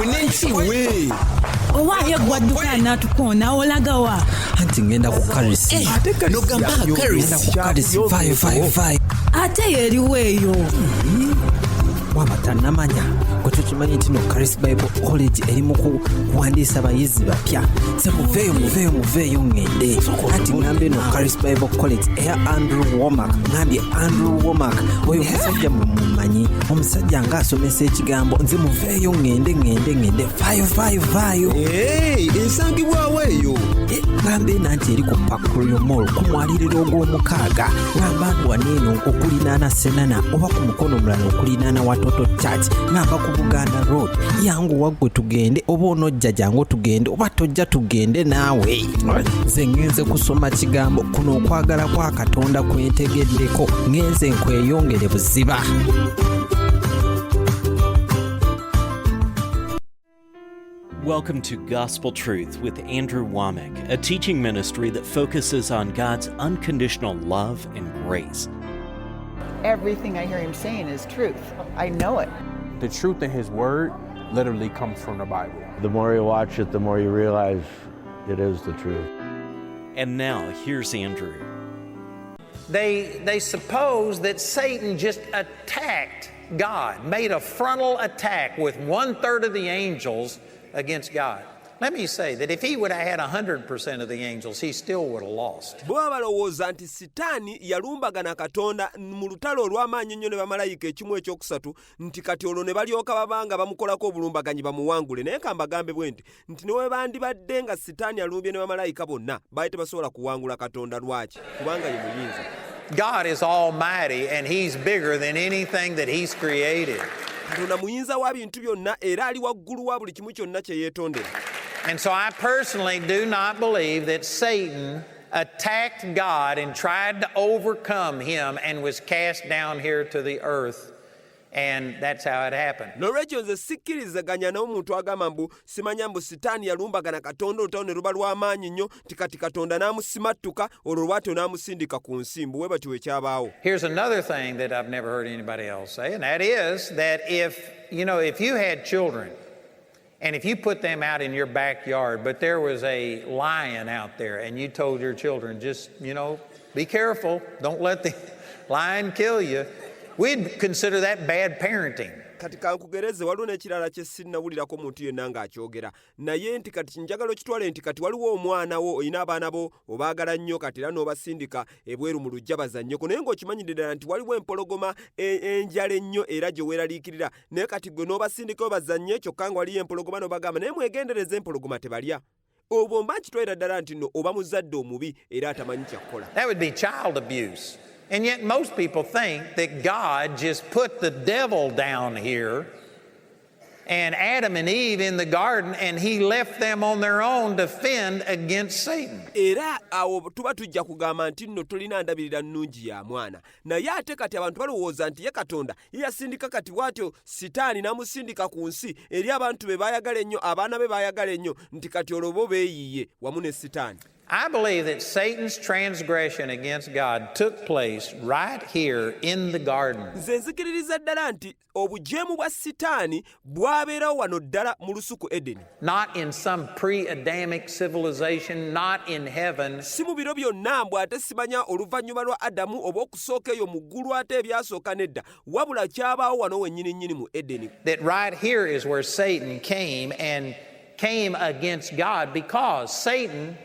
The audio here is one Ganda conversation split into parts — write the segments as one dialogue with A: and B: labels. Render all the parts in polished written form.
A: Nenchiwe.
B: Owaye gwadduka natukona olagawa.
A: Anti ngenda ku Karisi. No gamba Karisi. Fire.
B: Ate yeriweeyo.
A: Wamata namanya kutukimanyi nti no Karis Bible College erimu kuwandiisa abayizi bapya se muveeyo ngende ati ngambe no Karis Bible College eya Andrew Wommack ngambye Andrew Wommack oyo musajja mumanyi omusajja ng'asomesa ekigambo nze muveeyo ngende fayo
C: ensangibwawo eyo
A: ngambe nanti eri ku Pakulo Mall ku mwaliriro ogw'omukaaga ngamba waneeno okulinaana Senana oba ku mukono omulala okulinaana Watoto Church ngamba ku Buganda Road yangu wagwe tugende oba onojja jangu tugende oba tojja tugende naawe nze ngenze kusoma kigambo kuno okwagala kwa Katonda kwentegeddeko ngenze nkweyongere buziba.
D: Welcome to Gospel Truth with Andrew Wommack, a teaching ministry that focuses on God's unconditional love and grace.
E: Everything I hear him saying is truth. I know it.
F: The truth in his word literally comes from the Bible.
G: The more you watch it, the more you realize it is the truth.
D: And now, here's Andrew.
H: They suppose that Satan just attacked God, made a frontal attack with 1/3 of the angels against God. Let me say that if he would have had 100% of the angels, he still would have lost.
C: Bwa balowooza nti sitaani yalumbagana Katonda mu lutalo olw'amaanyi ennyo ne bamalayika ekimu ekyokusatu nti kati olwo ne balyoka babanga bamukolako obulumbaganyi bamuwangule naye ka mbagambe bwe nti ne bwe bandibadde nga sitaani alumbye ne bamalayika bonna baali tebasobola kuwangula Katonda lwaki kubanga ye muyinza.
H: God is almighty and he's bigger than anything that he's created.
C: Katonda muyinza wa bintu byonna era ali waggulu wa buli kimu kyonna kye yeetondera.
H: And so I personally do not believe that Satan attacked God and tried to overcome him and was cast down here to the earth. And that's how it happened.
C: N'olwekyo nze sikkirizaganya n'omuntu agamba mbu simanya mbu sitaani yalumbagana Katonda olutalo ne luba lw'amaanyi nnyo tikati Katonda n'amusimattuka olwo lwatyo n'amusindika ku nsi mbu bwe batyo ekyabaawo.
H: Here's another thing that I've never heard anybody else say, and that is that if you had children, and if you put them out in your backyard, but there was a lion out there, and you told your children, just, be careful, don't let the lion kill you, we'd consider that bad parenting.
C: Kati kankugereze waliwo n'ekirala kye sinnawulirako muntu yenna ng'akyogera naye nti kati njagala okitwale nti kati waliwo omwana wo olina abaana bo obaagala nnyo kati era n'obasindika ebweru mu lujja bazannyeko naye ng'okimanyidde ddala nti waliwo empologoma enjala ennyo era gye weeraliikirira naye kati gwe n'obasindikayo bazannye kyokka nga waliyo empologoma n'obagamba naye mwegendereze empologoma tebalya obwo mba nkitwalira ddala nti nno oba muzadde omubi era atamanyi kyakkola.
H: That would be child abuse. And yet most people think that God just put the devil down here and Adam and Eve in the garden and he left them on their own to fend against Satan.
C: Era awo tuba tujja kugamba nti nno tolina ndabirira nnungi ya mwana naye ate kati abantu balowooza nti ye Katonda ye yasindika kati bw'atyo sitaani n'amusindika ku nsi eri abantu be baayagala ennyo abaana be baayagala ennyo nti kati olwo bo beeyiye wamu ne sitaani.
H: I believe that Satan's transgression against God took place right here in the garden.
C: Nze nzikiririza ddala nti obujeemu bwa sitaani bwabeerawo wano ddala mu lusuku Edeni.
H: Not in some pre-Adamic civilization, not in heaven.
C: Si mu biro byonna mbw ate simanya oluvannyuma lwa Adamu oba okusooka eyo mu ggulu ate ebyasooka nedda wabula kyabaawo wano wennyini mu Edeni.
H: That right here is where Satan came against God because Satan,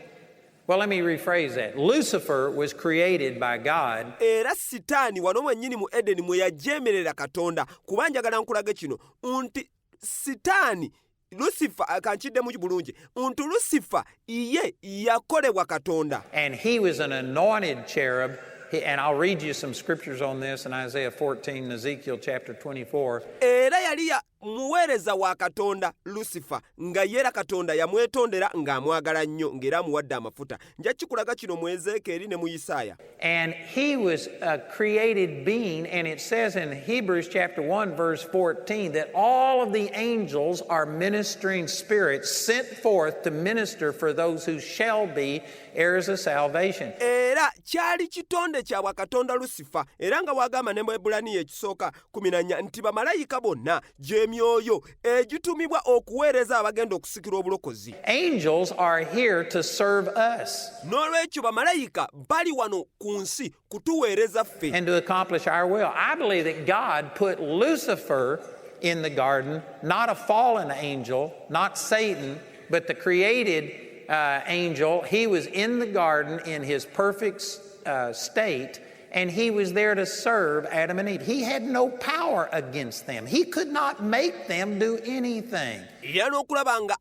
H: well, let me rephrase that. Lucifer was created by God.
C: Era sitaani wano mwennyini mu Edeni mwe yajeemerera Katonda kuba njagala nkulage kino nti sitaani Lucifer kankiddemu bulungi nti Lucifer iye yakolebwa Katonda.
H: And he was an anointed cherub. And I'll read you some scriptures on this in Isaiah 14 and Ezekiel chapter 24.
C: Era yali muweereza wa Katonda Lucifer nga yera Katonda yamwetondera ng'amwagala nnyo ng'era amuwadde amafuta. Nja kikulaga kino mu Ezekiel ne mu Isaaya.
H: And he was a created being, and it says in Hebrews chapter 1 verse 14 that all of the angels are ministering spirits sent forth to minister for those who shall be heirs of salvation.
C: Era kyali kitonde kyabwe katonda Lusifa, era nga bw'agamba ne mu Ebulaniya ekisooka 14 nti bamalayika bonna gy'emyoyo egitumibwa okuweereza abagenda okusikira obulokozi.
H: Angels are here to serve us
C: N'olwekyo bamalayika bali wano ku nsi kutuweereza ffe.
H: and to accomplish our will. I believe that God put Lucifer in the garden, not a fallen angel, not Satan, but the created angel. He was in the garden in his perfect state, and he was there to serve Adam and Eve. He had no power against them. He could not make them do anything.
C: Era n'okulaba nga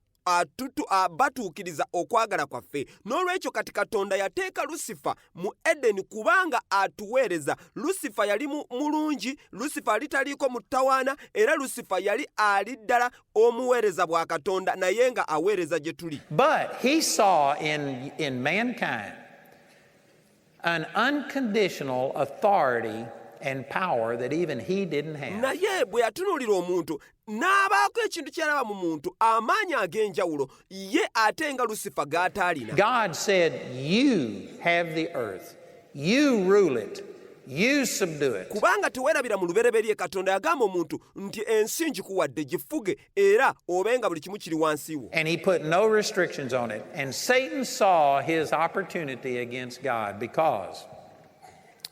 C: batuukiriza okwagala kwaffe. N'olwekyo kati Katonda yateeka Lusifa mu Edeni kubanga atuweereza. Lusifa yali mulungi, Lusifa yali taliiko mutawaana, era Lusifa yali ali ddala omuweereza bwa Katonda naye nga aweereza gye tuli.
H: But he saw in mankind an unconditional authority and power that even he didn't have.
C: Naye bwe yatunuulira omuntu n'abaako ekintu ky'alaba mu muntu amaanyi ag'enjawulo ye ate nga Lusifa g'ataalina.
H: God said, you have the earth, you rule it, you subdue it.
C: Kubanga teweerabira mu lubereberye Katonda yagamba omuntu nti ensi ngikuwadde gifuge era obenga buli kimu kiri wansi wo.
H: And he put no restrictions on it. And Satan saw his opportunity against God because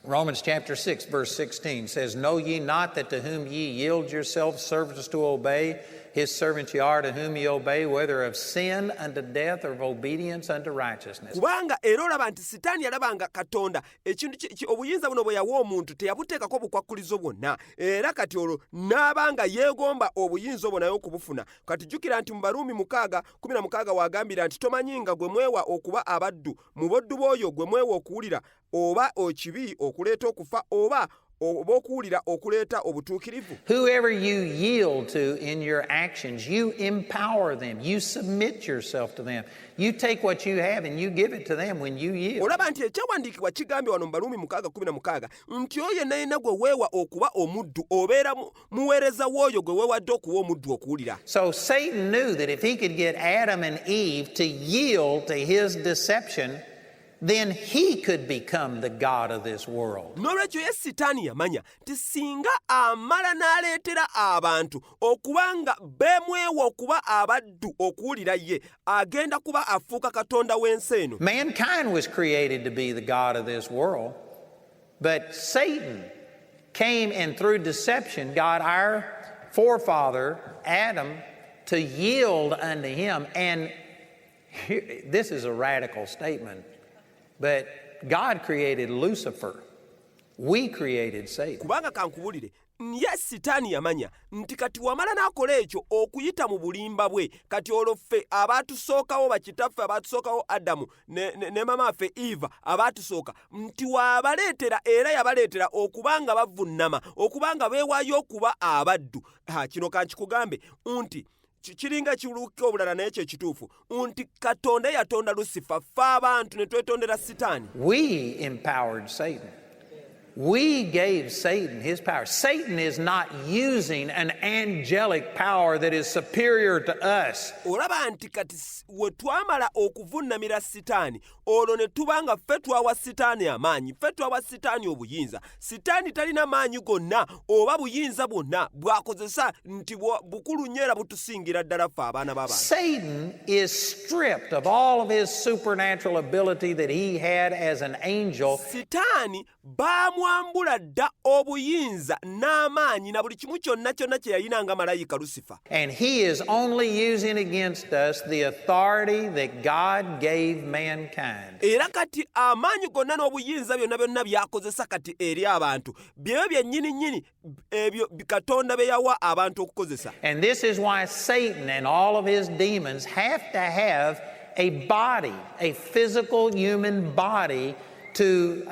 H: Romans chapter 6 verse 16 says, know ye not that to whom ye yield yourselves servants to obey, his servants ye are to whom ye obey, whether of sin unto death or of obedience unto righteousness.
C: Kubanga era olaba nti Sitaani yalabanga Katonda ekintu obuyinza buno bwe yawa omuntu teyabuteekako bukwakkulizo bwonna, era kati olwo n'abanga yeegomba obuyinza obwo naye okubufuna. Kati jjukira nti mu Baruumi 6:16 wagambira nti tomanyi nga gwe mwewa okuba abaddu mu boddu bw'oyo gwe mwewa okuwulira oba ekibi okuleeta okufa oba okuwulira okuleeta obutuukirivu.
H: Whoever you yield to in your actions, you empower them, you submit yourself to them, you take what you have and you give it to them when you yield.
C: Olaba nti ekyawandiikibwa kigambye wano mu Baruumi 6:16 nti oyo yenna gwe weewa okuba omuddu obeera muweereza w'oyo gwe weewadde okuwa omuddu okuwulira.
H: So Satan knew that if he could get Adam and Eve to yield to his deception, then he could become the God of this world.
C: N'olwekyo ye Sitaani yamanya nti singa amala n'aleetera abantu okubanga beemwewa okuba abaddu okuwulira ye, agenda kuba afuuka katonda w'ensi eno.
H: Mankind was created to be the God of this world, but Satan came and through deception got our forefather Adam to yield unto him. And this is a radical statement. But God created Lucifer. We created Satan.
C: Kubanga kankubulire ye Sitaani yamanya nti kati wamala n'akola ekyo okuyita mu bulimba bwe, kati olwo ffe abaatusookawo bakitaffe abaatusookawo Adamu ne mama affe Eva abaatusooka nti waabaleetera era yabaleetera okubanga bavunnama okubanga beewaayo okuba abaddu. Kino kankikugambe nti kiringa kiwuluka obulala naye kye kituufu nti Katonda yatonda Lusifa ffe abantu ne twetondera Sitaani.
H: We empowered Satan. We gave Satan his power. Satan is not using an angelic power that is superior to us.
C: Olaba nti kati we twamala okuvunnamira Sitaani olwo ne tubanga ffe twawa Sitaani amaanyi, ffe twawa Sitaani obuyinza. Sitaani talina maanyi gonna oba buyinza bwonna bw'akozesa nti bukulu nnyo era butusingira ddala ffe abaana b'abantu.
H: Satan is stripped of all of his supernatural ability that he had as an angel.
C: Sitaani bamwambula dda obuyinza n'amaanyi na buli kimu kyonna kye yalina nga malayika Lusifa.
H: And he is only using against us the authority that God gave mankind.
C: Era kati amaanyi gonna n'obuyinza byonna byakozesa kati eri abantu byebyo byennyini ebyo Katonda bye yawa abantu okukozesa.
H: And this is why Satan and all of his demons have to have a body, a physical human body to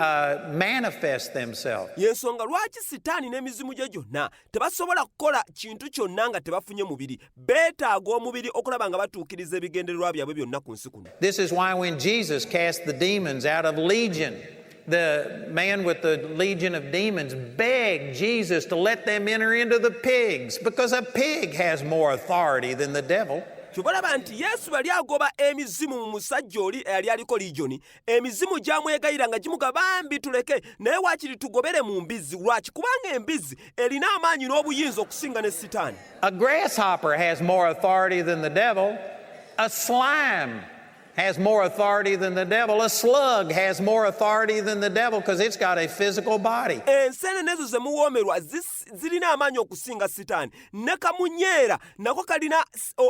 H: manifest themselves.
C: Yensonga lwaki Sitaani n'emizimu gye gyonna tebasobola kukola kintu kyonna nga tebafunye mubiri, beetaaga omubiri okulaba nga batuukiriza ebigendererwa byabwe byonna ku nsi kuno.
H: This is why when Jesus cast the demons out of Legion, the man with the legion of demons begged Jesus to let them enter into the pigs because a pig has more authority than the devil.
C: kyobalaba nti yesu bali agoba emizimu mu musajja oli eyali aliko ligioni, emizimu gyamwegayira nga gimuga bambi tuleke, naye waakiri tugobere mu mbizzi. Lwaki? Kubanga embizzi erina amaanyi n'obuyinza okusinga ne Sitaani.
H: A grasshopper has more authority than the devil. A slime has more authority than the devil. A slug has more authority than the devil because it's got a physical body.
C: Enseenene ezo ze muwoomerwa zirina amaanyi okusinga Sitaani. Ne kamunyeera nako kalina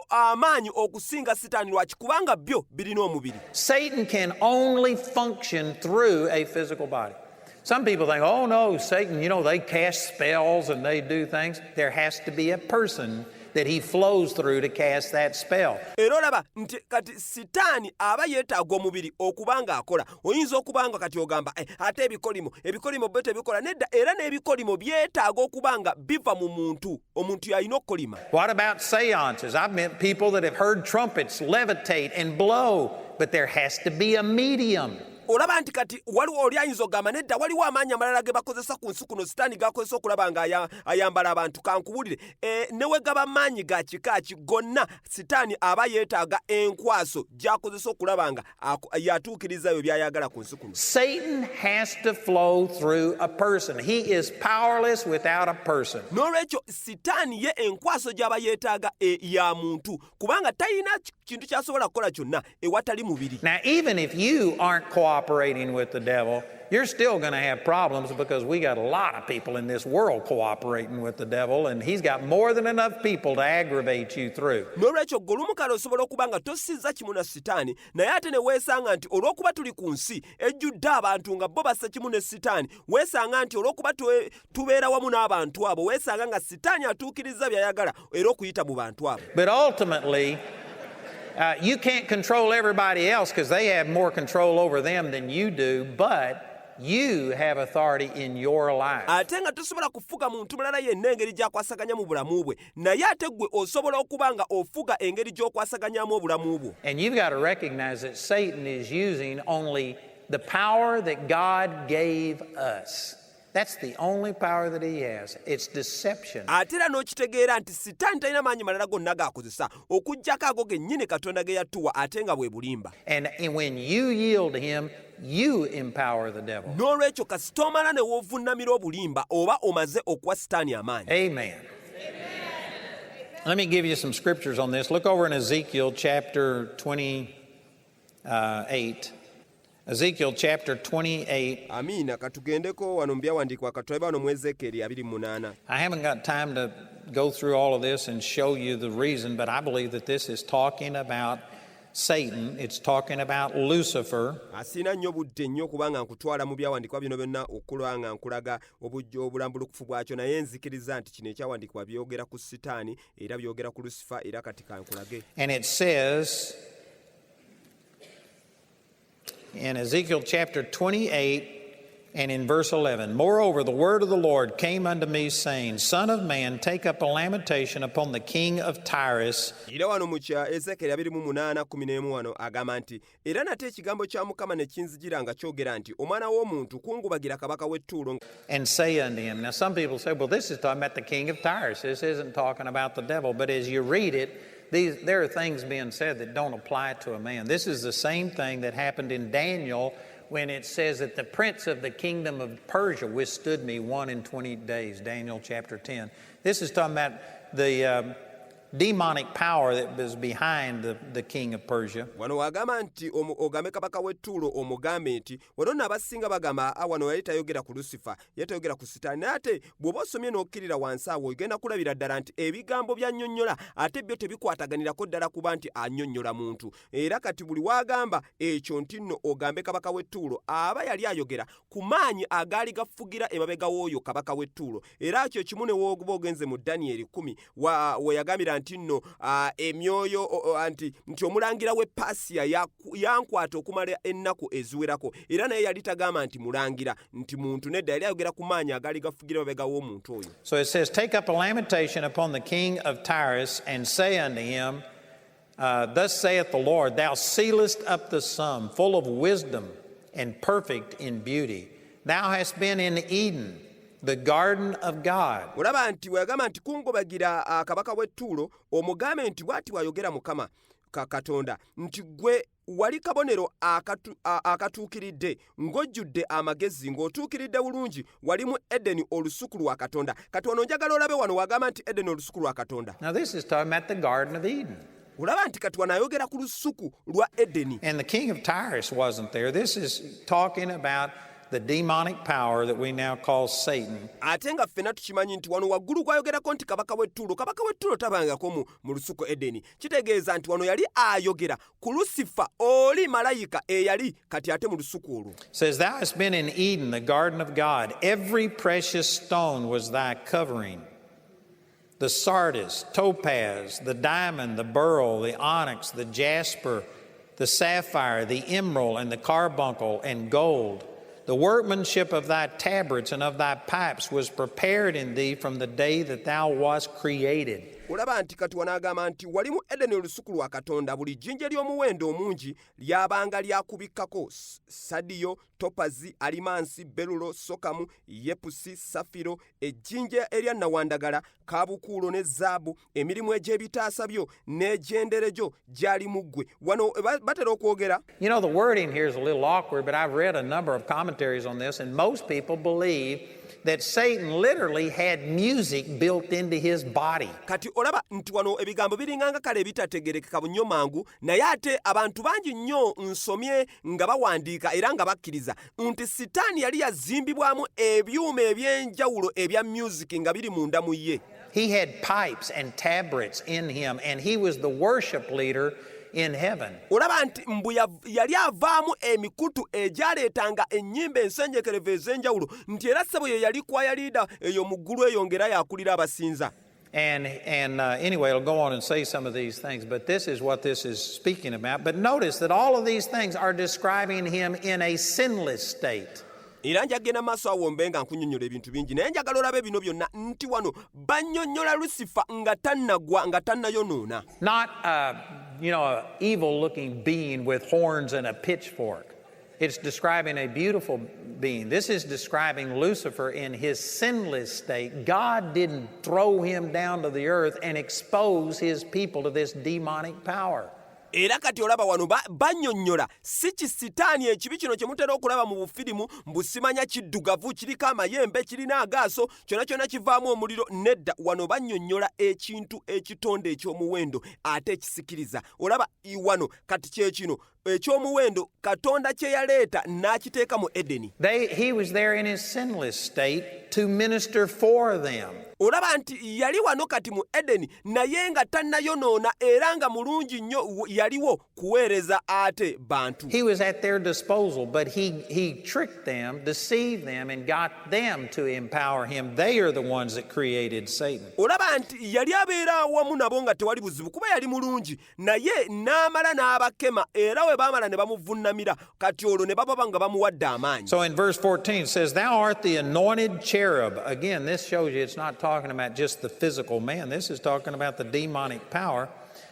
C: amaanyi okusinga Sitaani. Lwaki? Kubanga byo birina omubiri.
H: Satan can only function through a physical body. Some people think, oh no, Satan, they cast spells and they do things. There has to be a person that he flows through to cast that spell.
C: Era olaba nti kati Sitaani aba yeetaaga omubiri okubanga akola. Oyinza okubanga kati ogamba ate ebikolimo byo tebikola. Nedda, era n'ebikolimo byetaaga okubanga biva mu muntu. Omuntu yalina okukolima.
H: What about seances? I've met people that have heard trumpets levitate and blow, but there has to be a medium.
C: Olaba nti kati waliwo oli ayinza okugamba nedda waliwo amaanyi amalala ge bakozesa ku nsi kuno Sitaani gakozesa okulaba nga ayambala abantu. Kankubulire ne we gaba maanyi ga kikaaki gonna Sitaani aba yeetaaga enkwaso gy'akozesa okulaba nga yatuukiriza ebyo by'ayagala ku nsi kuno.
H: Satan has to flow through a person. He is powerless without a person.
C: N'olwekyo Sitaani ye enkwaso gy'aba yeetaaga ya muntu kubanga talina kintu ky'asobola kukola kyonna ewatali mubiri.
H: Now even if you aren't cooperating with the devil, you're still going to have problems because we got a lot of people in this world cooperating with the devil, and he's got more than enough people to aggravate you through.
C: N'olwekyo golumukale osobola okuba nga tosizza kimu na Sitaani, naye ate ne weesanga nti olw'okuba tuli ku nsi ejjudde abantu nga bo bassa kimu ne Sitaani, weesanga nti olw'okuba tubeera wamu n'abantu abo, weesanga nga Sitaani atuukiriza by'ayagala era okuyita mu bantu abo.
H: But ultimately, you can't control everybody else because they have more control over them than you do, but you have authority in your life.
C: Ate nga tosobola kufuga muntu mulala yenna engeri gy'akwasaganya mu bulamu bwe, naye ate gwe osobola okuba nga ofuga engeri gy'okwasaganyamu obulamu bwo.
H: And you've got to recognize that Satan is using only the power that God gave us. That's the only power that he has. It's deception.
C: Ate era n'okitegeera nti Sitaani talina maanyi malala gonna g'akozesa okuggyako ago gennyini Katonda ge yatuwa ate nga bwe bulimba.
H: And when you yield to him, you empower the devil.
C: N'olwekyo kasita omala ne woovunnamira obulimba oba omaze okuwa Sitaani amaanyi.
H: Amen. Let me give you some scriptures on this. Look over in Ezekiel chapter 28. Ezekiel chapter 28.
C: Amina, katugendeko wano mu byawandiikibwa Katonda wano mu Ezekieri 28.
H: I haven't got time to go through all of this and show you the reason, but I believe that this is talking about Satan. It's talking about Lucifer.
C: Asina nnyo budde nnyo kubanga nkutwala mu byawandiikibwa bino byonna okulanga nkulaga obulambulukufu bwakyo, naye nzikiriza nti kino ekyawandiikibwa byogera ku Sitaani era byogera ku Lucifer era kati kankulage.
H: And it says in Ezekiel chapter 28 and in verse 11, moreover, the word of the Lord came unto me, saying, Son of man, take up a lamentation upon the king of Tyrus.
C: Era wano mu kya Ezekieri 28:11 wano agamba nti era nate ekigambo kya Mukama ne kinzijira nga kyogera nti omwana w'omuntu kungubagira kabaka w'e Ttuulo.
H: And say unto him. Now some people say, well, this is talking about the king of Tyrus. This isn't talking about the devil. But as you read it, there are things being said that don't apply to a man. This is the same thing that happened in Daniel when it says that the prince of the kingdom of Persia withstood me 120 days, Daniel chapter 10. This is talking about the demonic power that was behind the king of Persia.
C: Wano wagamba nti ogambe kabaka w'e Ttuulo omugambe nti wano n'abasinga bagamba wano yali tayogera ku Lucifer, yatayogera ku Sitaani. Ate bw'oba osomye n'okkirira wansi awo ogenda kulabira ddala nti ebigambo by'annyonnyola ate byo tebikwataganirako ddala kuba nti annyonnyola muntu. Era kati buli wagamba ekyo nti nno ogambe kabaka w'e Ttuulo aba yali ayogera ku maanyi agaali gafugira emabega w'oyo kabaka w'e Ttuulo. Era kyo kimu ne w'oba ogenze mu Danyeri 10 we yagambira nti nno emyoyo nti omulangira w'e Pasiya yankwata okumala ennaku eziwerako. Era naye yali tagamba nti mulangira nti muntu, nedda yali ayogera ku maanyi agaali gafugira mabega w'omuntu oyo.
H: So it says, take up a lamentation upon the king of Tyrus and say unto him, thus saith the Lord, thou sealest up the sum, full of wisdom and perfect in beauty. Thou hast been in Eden, the garden of God.
C: olaba nti bw'agamba nti kungobagira akabaka w'ettuulo omugambe nti bw'ati bw'ayogera Mukama Katonda nti gwe wali kabonero akatuukiridde ng'ojjudde amagezi ng'otuukiridde bulungi wali mu Edeni olusuku lwa Katonda. Kati wano njagala olabe wano wagamba nti Edeni olusuku lwa Katonda.
H: Now this is talking about the Garden of Eden.
C: olaba nti kati wano ayogera ku lusuku lwa Edeni.
H: And the king of Tyrus wasn't there. This is talking about the demonic power that we now call Satan.
C: Ate nga ffenna tukimanyi nti wano waggulu gwayogerako nti kabaka w'ettuulo tabangako mu lusuku Edeni. Kitegeeza nti wano yali ayogera ku Lusifa oli malayika eyali kati ate mu lusuku olwo.
H: Says, thou hast been in Eden, the garden of God. Every precious stone was thy covering. The sardius, topaz, the diamond, the beryl, the onyx, the jasper, the sapphire, the emerald, and the carbuncle, and gold. The workmanship of thy tabrets and of thy pipes was prepared in thee from the day that thou wast created.
C: olaba nti kati wanaagamba nti wali mu Edeni olusuku lwa Katonda buli jjinja ly'omuwendo omungi lyabanga lyakubikkako sadiyo, topazi, alimansi, berulo, sokamu, yepusi, safiro, ejjinja erya nawandagala, kaabukuulo ne zaabu, emirimu egy'ebitaasa byo n'egy'endere gyo gyali mu ggwe. Wano batera okwogera.
H: You know, the wording here is a little awkward, but I've read a number of commentaries on this, and most people believe that Satan literally had music built into his body.
C: Kati olaba nti wano ebigambo biringanga kale bitategerekeka bunnyo mangu naye ate abantu bangi nnyo nsomye nga bawandiika era nga bakkiriza nti Sitaani yali yazimbibwamu ebyuma eby'enjawulo ebya music nga biri munda mu ye.
H: He had pipes and tabrets in him, and he was the worship leader in heaven.
C: olaba nti mbu yali avaamu emikutu egyaleetanga ennyimba ensenjekerevu ez'enjawulo nti era ssebo ye yali kwaya liida eyo mu ggulu eyo ng'era yakulira abasinza.
H: And anyway, it'll go on and say some of these things, but this is what this is speaking about. But notice that all of these things are describing him in a sinless state.
C: Era njagenda maaso awo mbe nga nkunnyonnyola ebintu bingi naye njagala olabe bino byonna nti wano bannyonnyola Lusifa nga tannagwa nga tannayonoona.
H: Not an evil-looking being with horns and a pitchfork. It's describing a beautiful being. This is describing Lucifer in his sinless state. God didn't throw him down to the earth and expose his people to this demonic power.
C: Era kati olaba wano bannyonnyola si kisitaani ekibi kino kye mutera okulaba mu bufirimu mbusimanya kiddugavu kiriko amayembe kirina agaaso kyonna kyonna kivaamu omuliro nedda wano bannyonnyola ekintu ekitonde eky'omuwendo ate ekisikiriza. Olaba wano kati kyekino ekyomuwendo Katonda kye yaleeta n'akiteeka mu Edeni.
H: He was there in his sinless state to minister for them.
C: Olaba nti yali wano kati mu Edeni naye nga tannayonoona era nga mulungi nnyo yaliwo kuweereza ate bantu.
H: He was at their disposal, but he tricked them, deceived them, and got them to empower him. They are the ones that created Satan.
C: Olaba nti yali abeera awamu nabo nga tewali buzibu kuba yali mulungi naye n'amala n'abakema era we baamala ne bamuvunnamira kati olwo ne baba nga bamuwadde amaanyi.
H: So in verse 14 it says, thou art the anointed cherub. Again, this shows you it's not talking about just the physical man. This is talking about the demonic power.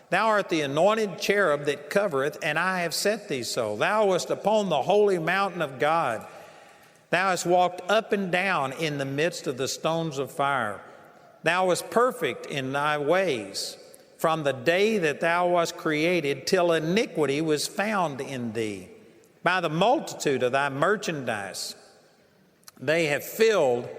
H: Thou art the anointed cherub that covereth, and I have set thee so. Thou wast upon the holy mountain of God. Thou hast walked up and down in the midst of the stones of fire. Thou wast perfect in thy ways from the day that thou wast created till iniquity was found in thee. By the multitude of thy merchandise they have filled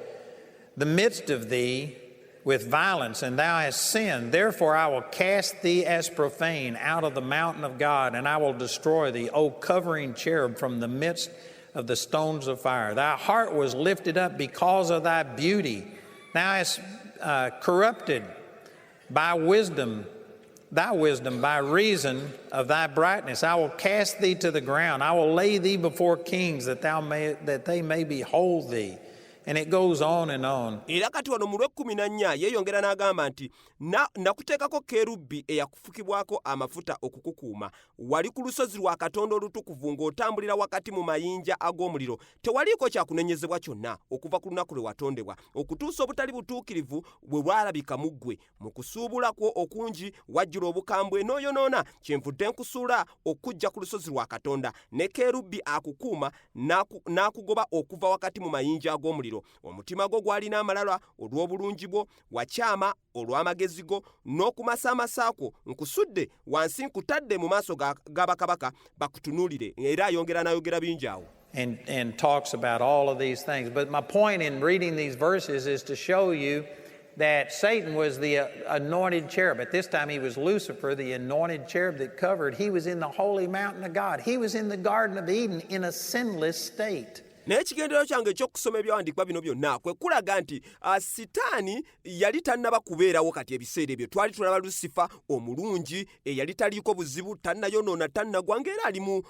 H: the midst of thee with violence, and thou hast sinned. Therefore I will cast thee as profane out of the mountain of God, and I will destroy thee, O covering cherub, from the midst of the stones of fire. Thy heart was lifted up because of thy beauty. Thou hast corrupted by wisdom, thy wisdom, by reason of thy brightness. I will cast thee to the ground. I will lay thee before kings, that they may behold thee. And it goes on and on.
C: Era kati wano mu lw'ekkuminannya yeeyongera n'agamba nti nakuteekako kerubi eyakufukibwako amafuta okukukuuma. Wali ku lusozi lwa Katonda olutukuvu ng'otambulira wakati mu mayinja ag'omuliro. Tewaliiko kyakunenyezebwa kyonna okuva ku lunaku lwe watondebwa okutuusa obutali butuukirivu bwe bwalabika mu ggwe. Mu kusuubula kwo okungi wajjula obukambwe n'oyonoona. Kyenvudde nkusuula okujja ku lusozi lwa Katonda ne kerubi akukuuma n'akugoba okuva wakati mu mayinja ag'omuliro. kituulo. Omutima gwo gwalina amalala olw'obulungi bwo, wakyama olw'amagezi go, n'okumasaamasa kwo nkusudde wansi nkutadde mu maaso ga bakabaka bakutunuulire. Era ayongera n'ayogera bingi awo.
H: And talks about all of these things. But my point in reading these verses is to show you that Satan was the anointed cherub. At this time he was Lucifer, the anointed cherub that covered. He was in the holy mountain of God. He was in the Garden of Eden in a sinless state.
C: Naye ekigendero kyange ekyokusoma ebyawandiikibwa bino byonna kwe kulaga nti Sitaani yali tannaba kubeerawo kati ebiseera ebyo. Twali tulaba Lusifa omulungi eyali taliiko buzibu, tannayonoona, tannagwa, ng'era ali mu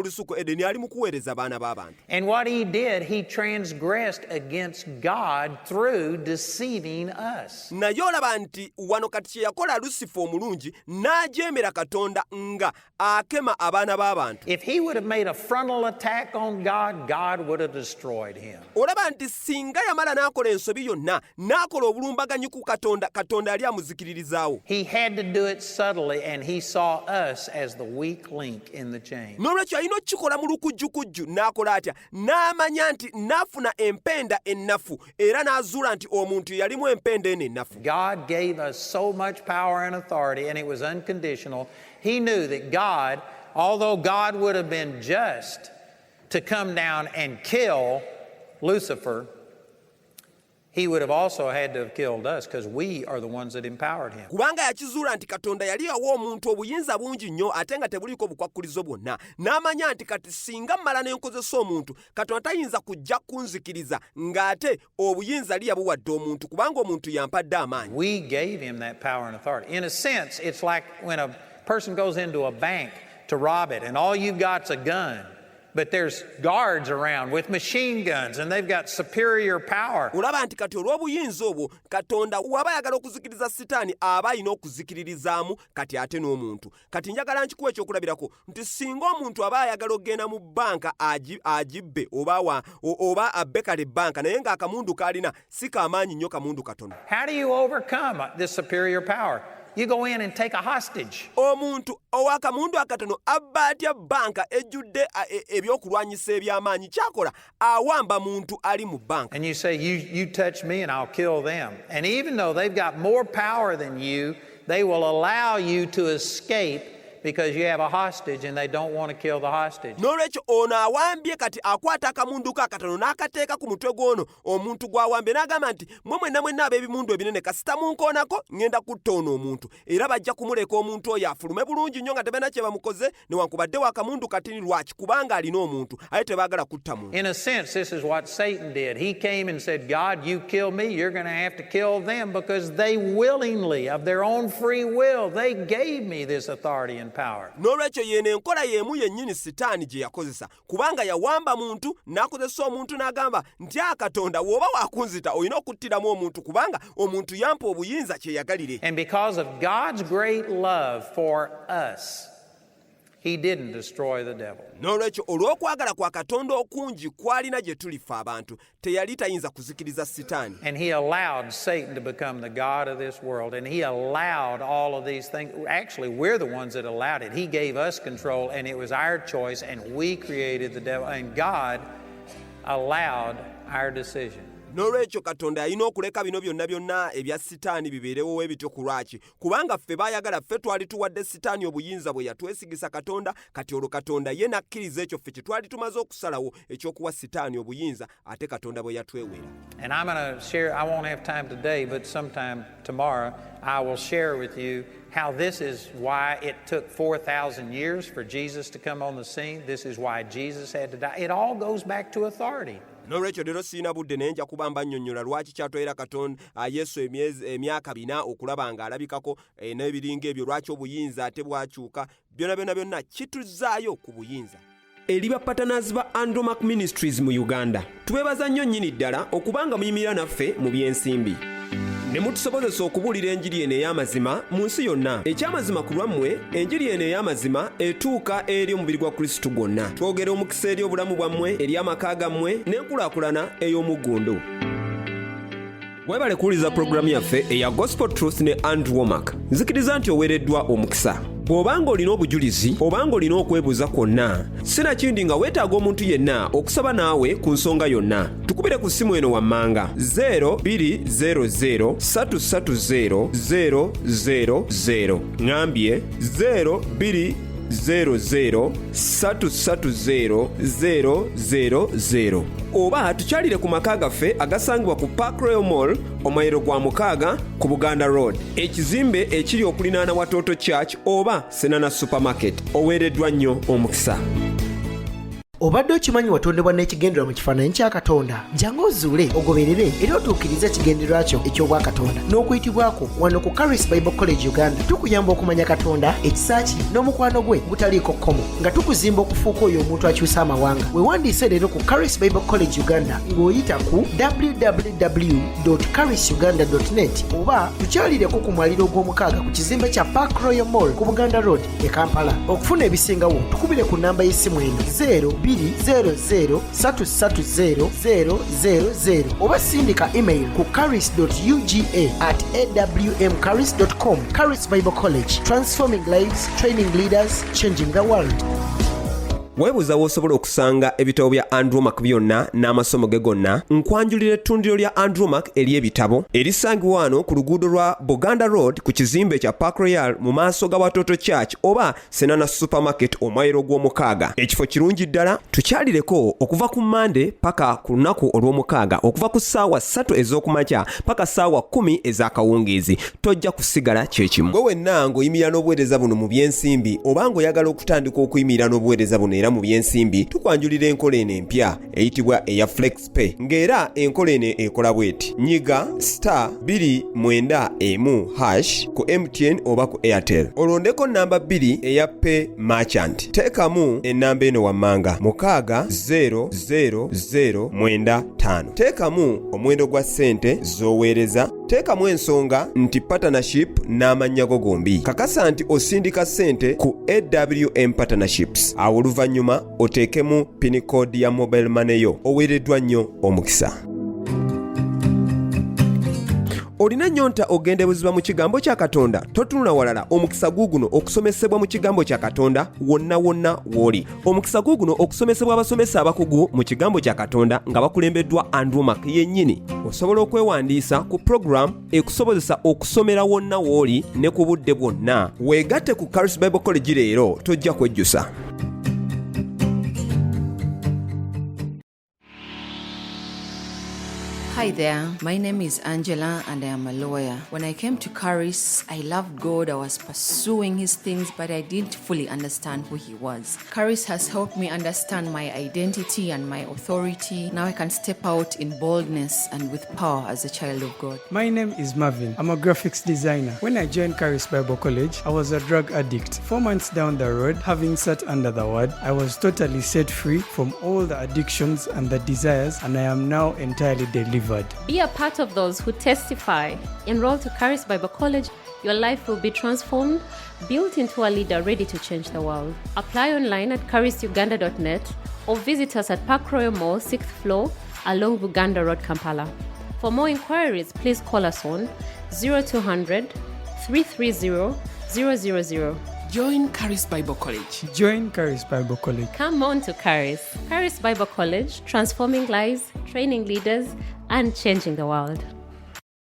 C: lusuku Edeni, ali mu kuweereza baana b'abantu.
H: And what he did, he transgressed against God through deceiving us.
C: Naye olaba nti wano kati kye yakola Lusifa omulungi n'ajeemera Katonda nga akema abaana b'abantu.
H: If he would have made a frontal attack on God, God would have destroyed him.
C: Olaba nti singa yamala n'akola ensobi yonna, n'akola obulumbaganyi ku Katonda, Katonda yali amuzikiririzaawo.
H: He had to do it subtly, and he saw us as the weak link in the chain.
C: N'olwekyo alina okukikola mu lukujjukujju, n'akola atya? N'amanya nti n'afuna empenda ennafu, era n'azuula nti omuntu yalimu empenda eno ennafu.
H: God gave us so much power and authority, and it was unconditional. He knew that God, although God would have been just to come down and kill Lucifer, he would have also had to have killed us because we are the ones that empowered him.
C: Kubanga yakizuula nti Katonda yali awa omuntu obuyinza bungi nnyo ate nga tebuliiko bukwakkulizo bwonna. N'amanya nti kati singa mmala ne nkozesa omuntu, Katonda tayinza kujja kunzikiriza ng'ate obuyinza li yabuwadde omuntu kubanga omuntu yampadde amaanyi.
H: We gave him that power and authority. In a sense, it's like when a person goes into a bank to rob it and all you've got's a gun. But there's guards around with machine guns and they've got superior power.
C: Olaba nti kati olw'obuyinza obwo Katonda waba ayagala okuzikiriza Sitaani aba alina okuzikiririzaamu kati ate n'omuntu. Kati njagala nkikuwa ekyokulabirako nti singa omuntu aba ayagala okgenda mu bbanka agibbe oba abbe kale bbanka naye ng'akamundu k'alina si kamaanyi nnyo kamundu katono.
H: How do you overcome this superior power? You go in and take a hostage.
C: Omuntu ow'akamundu akatono abba atya bbanka ejjudde ebyokulwanyisa eby'amaanyi, kyakola awamba muntu ali mu bbanka.
H: And you say, you touch me and I'll kill them. And even though they've got more power than you, they will allow you to escape because you have a hostage and they don't want to kill the hostage.
C: N'olwekyo ono awambye kati akwata akamundu ka katono n'akateeka ku mutwe gw'ono omuntu gw'awambye n'agamba nti mmwe mwenna ab'ebimundu ebinene kasita munkoonako ngenda kutta ono omuntu, era bajja kumuleka omuntu oyo afulume bulungi nnyo nga tebalina kye bamukoze newankubadde wa akamundu katini lwaki kubanga alina omuntu aye tebaagala kutta muntu.
H: In a sense, this is what Satan did. He came and said, God, you kill me, you're going to have to kill them because they willingly, of their own free will, they gave me this authority and power.
C: N'olwekyo yeno enkola y'emu yennyini Sitaani gye yakozesa kubanga yawamba muntu n'akozesa omuntu n'agamba nti Katonda w'oba waakunzita olina okuttiramu omuntu kubanga omuntu yampa obuyinza kyeyagalire.
H: And because of God's great love for us, he didn't destroy the devil.
C: N'olwekyo olw'okwagala kwa Katonda okungi kwalina gye tulifa abantu teyali tayinza kuzikiriza Sitaani.
H: And he allowed Satan to become the god of this world, and he allowed all of these things. Actually, we're the ones that allowed it. He gave us control, and it was our choice, and we created the devil, and God allowed our decision.
C: N'olwekyo Katonda alina okuleka bino byonna ebya Sitaani bibeerewo ebityo ku lwaki kubanga ffe baayagala, ffe twali tuwadde Sitaani obuyinza bwe yatwesigisa Katonda, kati olwo Katonda ye nakkiriza ekyo ffe kye twali tumaze okusalawo ekyokuwa Sitaani obuyinza ate Katonda bwe yatwewera.
H: And I'm going to share, I won't have time today, but sometime tomorrow I will share with you how this is why it took 4,000 years for Jesus to come on the scene. This is why Jesus had to die. It all goes back to authority.
C: N'olwekyo leero sirina budde naye nja kubamba nnyonnyola lwaki kyatwalira Katonda Yesu emyaka 4 okulaba ng'alabikako n'ebiringa ebyo lwaki obuyinza ate bwakyuka byonna kituzaayo ku buyinza. Eri bapatanazi ba Wommack Ministries mu Uganda tubeebaza nnyo nnyini ddala okubanga muyimirira naffe mu by'ensimbi ne mutusobozesa okubuulira enjiri eno ey'amazima mu nsi yonna. Ekyamazima ku lwammwe enjiri eno ey'amazima etuuka eri omubiri gwa Kristo gwonna. Twogera omukisa eri obulamu bwammwe, eri amaka gammwe n'enkulaakulana ey'omuggundu. Weebale kuwuliza pulogulaamu yaffe eya Gospel Truth ne Wommack. Nzikiriza nti oweereddwa omukisa. bw'obanga olina obujulizi obanga olina okwebuuza kwonna sinakindi nga weetaaga omuntu yenna okusaba naawe ku nsonga yonna tukubire ku ssimu eno wammanga 0200 330 000 ngambye 0200 330 oba tukyalire ku maka gaffe agasangibwa ku Park Royal Mall omwayiro gwa 6 ku Buganda Road ekizimbe ekiri okulinaana Watoto Church oba Senana Supermarket. Oweereddwa nnyo omukisa.
I: Obadde okimanyi watondebwa n'ekigendererwa mu kifaananyi kya Katonda? Jangu ozuule ogoberere era otuukirize ekigendererwa kyo eky'obwakatonda n'okuyitibwako wano ku Charis Bible College Uganda. Tukuyamba okumanya Katonda, ekisaaki n'omukwano gwe gutaliiko kkomo nga tukuzimba okufuuka oyo omuntu akyusa amawanga. Weewandiise leero ku Charis Bible College Uganda ng'oyita ku www.charisuganda.net oba tukyalireko ku mwaliro gw'omukaaga ku kizimbe kya Park Royal Mall ku Buganda Road e Kampala. Okufuna ebisingawo tukubire ku nnamba y'essimu eno 0200 oba sindika email ku charis.uga@awmcharis.com. Charis Bible College, transforming lives, training leaders, changing the world.
C: Weebuuza w'osobola okusanga ebitabo bya Andrew Wommack byonna n'amasomo ge gonna nkwanjulira ettundiro lya Andrew Wommack ery'ebitabo erisangibwa wano ku luguudo lwa Buganda Road ku kizimbe kya Park Royal mu maaso ga Watoto Church oba Senana Supermarket omwayiro gw'omukaaga. Ekifo kirungi ddala tukyalireko okuva ku Monday paka ku lunaku olw'omukaaga okuva ku ssaawa 3 ez'okumakya paka ssaawa 10 ez'akawungeezi. Tojja kusigala kyekimu. Gwe wenna ng'oyimirira n'obuweereza buno mu by'ensimbi oba ng'oyagala okutandika okuyimirira n'obuweereza buno era mu by'ensimbi tukwanjulira enkola eno empya eyitibwa eya FlexPay ng'era enkola eno ekola bweti nyiga *291# ku MTN oba ku Airtel olondeko namba 2 eya Pay Merchant teekamu ennamba eno wammanga 600095 teekamu omuwendo gwa ssente z'oweereza teekamu ensonga nti partnership n'amannya go gombi kakasa nti osindika ssente ku AWM Partnerships awo oluvannyuma oteekemu pin code ya mobile money yo. Oweereddwa nnyo omukisa. Olina nnyonta ogendebuzibwa mu kigambo kya Katonda totunula walala omukisa guguno okusomesebwa mu kigambo kya Katonda wonna w'oli. Omukisa guguno okusomesebwa abasomesa abakugu mu kigambo kya Katonda nga bakulembeddwa Andrew Wommack yennyini. Osobola okwewandiisa ku program ekusobozesa okusomera wonna w'oli ne ku budde bwonna. Weegatte ku Charis Bible College leero tojja kwejjusa.
J: Hi there, my name is Angela and I am a lawyer. When I came to Charis, I loved God. I was pursuing His things, but I didn't fully understand who He was. Charis has helped me understand my identity and my authority. Now I can step out in boldness and with power as a child of God.
K: My name is Marvin. I'm a graphics designer. When I joined Charis Bible College, I was a drug addict. 4 months down the road, having sat under the word, I was totally set free from all the addictions and the desires, and I am now entirely delivered.
L: Be a part of those who testify. Enroll to Charis Bible College. Your life will be transformed, built into a leader ready to change the world. Apply online at charisuganda.net or visit us at Park Royal Mall, 6th floor, along Buganda Road, Kampala. For more inquiries, please call us on 0200 330 000.
M: Join Charis Bible College.
K: Join Charis Bible College.
L: Come on to Charis. Charis Bible College, transforming lives, training leaders, and changing the world.